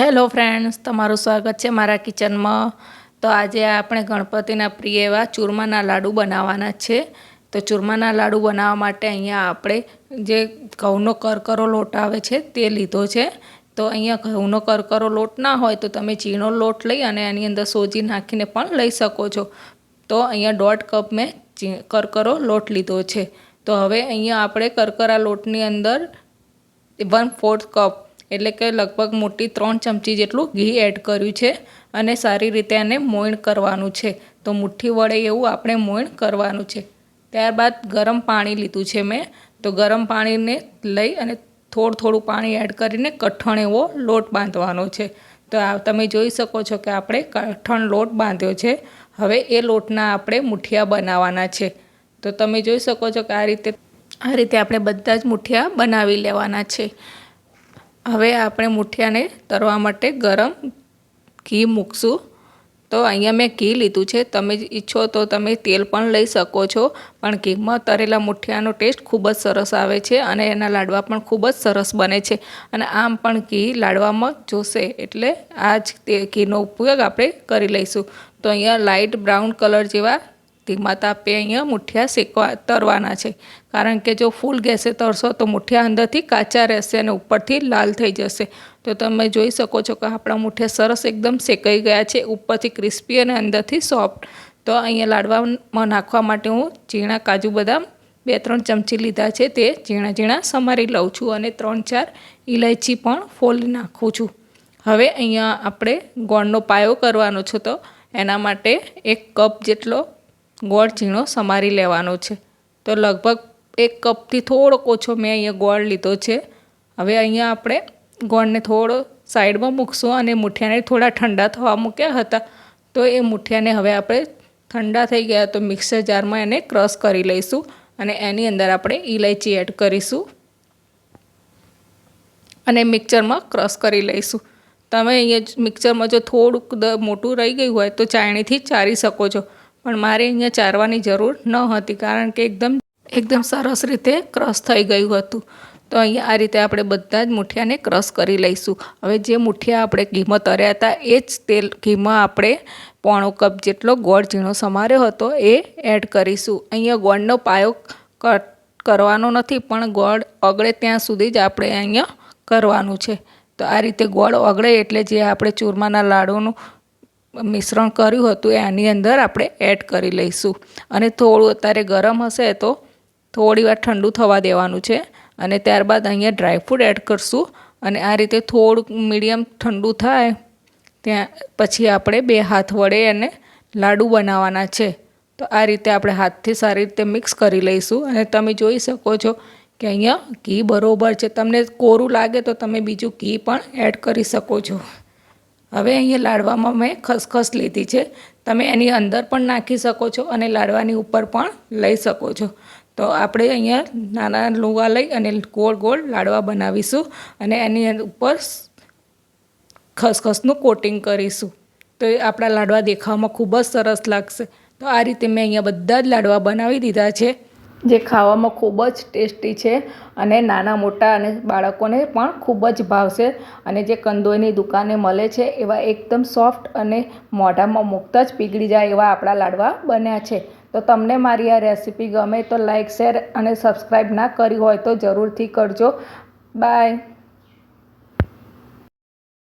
Hello friends, તમારું સ્વાગત છે મારા કિચનમાં। તો આજે આપણે ગણપતિના પ્રિય એવા ચૂરમાના લાડુ બનાવવાના છે। તો ચૂરમાના લાડુ બનાવવા માટે અહીંયા આપણે જે ઘઉંનો કરકરો લોટ આવે છે તે લીધો છે। તો અહીંયા ઘઉંનો કરકરો લોટ ના હોય તો તમે ચીણો લોટ લઈ અને એની અંદર સોજી નાખીને પણ લઈ શકો છો। તો અહીંયા 1.5 કપ મેં કરકરો લોટ લીધો છે। તો હવે અહીંયા આપણે કરકરા લોટની અંદર 1/4 કપ એટલે કે લગભગ મોટી 3 ચમચી જેટલું ઘી એડ કર્યું છે અને સારી રીતે એને મોઈણ કરવાનું છે। તો મુઠ્ઠી વડે એવું આપણે મોઈણ કરવાનું છે। ત્યારબાદ ગરમ પાણી લીધું છે મેં। તો ગરમ પાણીને લઈ અને થોડું પાણી એડ કરીને કઠણ એવો લોટ બાંધવાનો છે। તો તમે જોઈ શકો છો કે આપણે કઠણ લોટ બાંધ્યો છે। હવે એ લોટના આપણે મુઠિયા બનાવવાના છે। તો તમે જોઈ શકો છો કે આ રીતે આપણે બધા જ મુઠિયા બનાવી લેવાના છે। હવે આપણે મુઠિયાને તળવા માટે ગરમ ઘી મૂકશું। તો અહીંયા મેં ઘી લીધું છે, તમે ઈચ્છો તો તમે તેલ પણ લઈ શકો છો, પણ ઘીમાં તળેલા મુઠિયાનો ટેસ્ટ ખૂબ જ સરસ આવે છે અને એના લાડવા પણ ખૂબ જ સરસ બને છે। અને આમ પણ ઘી લાડવામાં જોશે એટલે આ જ ઘીનો ઉપયોગ આપણે કરી લઈશું। તો અહીંયા લાઇટ બ્રાઉન કલર જેવા ધીમા તાપે અહીંયા મુઠિયા તળવાના છે, કારણ કે જો ફૂલ ગેસે તળશો તો મુઠિયા અંદરથી કાચા રહેશે અને ઉપરથી લાલ થઈ જશે। તો તમે જોઈ શકો છો કે આપણા મુઠિયા સરસ એકદમ શેકાઈ ગયા છે, ઉપરથી ક્રિસ્પી અને અંદરથી સોફ્ટ। તો અહીંયા લાડવામાં નાખવા માટે હું ઝીણા કાજુ બદામ 2-3 ચમચી લીધા છે, તે ઝીણા સમારી લઉં છું અને 3-4 ઇલાયચી પણ ફોલી નાખું છું। હવે અહીંયા આપણે ગોળનો પાયો કરવાનો છે, તો એના માટે 1 કપ જેટલો ગોળ ઝીણો સમારી લેવાનો છે। તો લગભગ 1 કપથી થોડોક ઓછો મેં અહીંયા ગોળ લીધો છે। હવે અહીંયા આપણે ગોળને થોડો સાઈડમાં મૂકશું અને મુઠિયાને થોડા ઠંડા થવા મૂક્યા હતા। તો એ મુઠિયાને હવે આપણે ઠંડા થઈ ગયા તો મિક્સર જારમાં એને ક્રશ કરી લઈશું અને એની અંદર આપણે ઇલાયચી એડ કરીશું અને મિક્સરમાં ક્રશ કરી લઈશું। તમે અહીંયા મિક્સરમાં જો થોડુંક મોટું રહી ગયું હોય તો ચાળણીથી ચારી શકો છો, પણ મારે અહીંયા ચારવાની જરૂર ન હતી, કારણ કે એકદમ સરસ રીતે ક્રશ થઈ ગયું હતું। તો અહીંયા આ રીતે આપણે બધા જ મુઠિયાને ક્રશ કરી લઈશું। હવે જે મુઠિયા આપણે ઘીમાં તળ્યા હતા એ જ ઘીમાં આપણે 1/4 કપ જેટલો ગોળ ઝીણો સમાર્યો હતો એ એડ કરીશું। અહીંયા ગોળનો પાયો કટ કરવાનો નથી, પણ ગોળ ઓગળે ત્યાં સુધી જ આપણે અહીંયા કરવાનું છે। તો આ રીતે ગોળ ઓગળે એટલે જે આપણે ચૂરમાના લાડુનું મિશ્રણ કર્યું હતું એની અંદર આપણે એડ કરી લઈશું અને થોડું અત્યારે ગરમ હશે તો થોડી વાર ઠંડુ થવા દેવાનું છે અને ત્યારબાદ અહીંયા ડ્રાયફ્રૂટ એડ કરશું અને આ રીતે થોડુંક મીડિયમ ઠંડુ થાય ત્યાં પછી આપણે 2 હાથ વડે એને લાડુ બનાવવાના છે। તો આ રીતે આપણે હાથથી સારી રીતે મિક્સ કરી લઈશું અને તમે જોઈ શકો છો કે અહીંયા ઘી બરોબર છે। તમને કોરું લાગે તો તમે બીજું ઘી પણ એડ કરી શકો છો। હવે અહીંયા લાડવામાં મેં ખસખસ લીધી છે, તમે એની અંદર પણ નાખી શકો છો અને લાડવાની ઉપર પણ લઈ શકો છો। તો આપણે અહીંયા નાના લુવા લઈ અને ગોળ લાડવા બનાવીશું અને એની ઉપર ખસખસનું કોટિંગ કરીશું। તો એ આપણા લાડવા દેખાવામાં ખૂબ જ સરસ લાગશે। તો આ રીતે મેં અહીંયા બધા જ લાડવા બનાવી દીધા છે, જે ખાવામાં ખૂબ જ ટેસ્ટી છે અને નાના મોટા અને બાળકોને પણ ખૂબ જ ભાવશે। અને જે કંદોઈની દુકાને મળે છે એવા એકદમ સોફ્ટ અને મોઢામાં મૂકતા જ પીગળી જાય એવા આપણા લાડવા બન્યા છે। તો તમને મારી આ રેસીપી ગમે તો લાઇક, શેર અને સબસ્ક્રાઈબ ના કરી હોય તો જરૂરથી કરજો। બાય।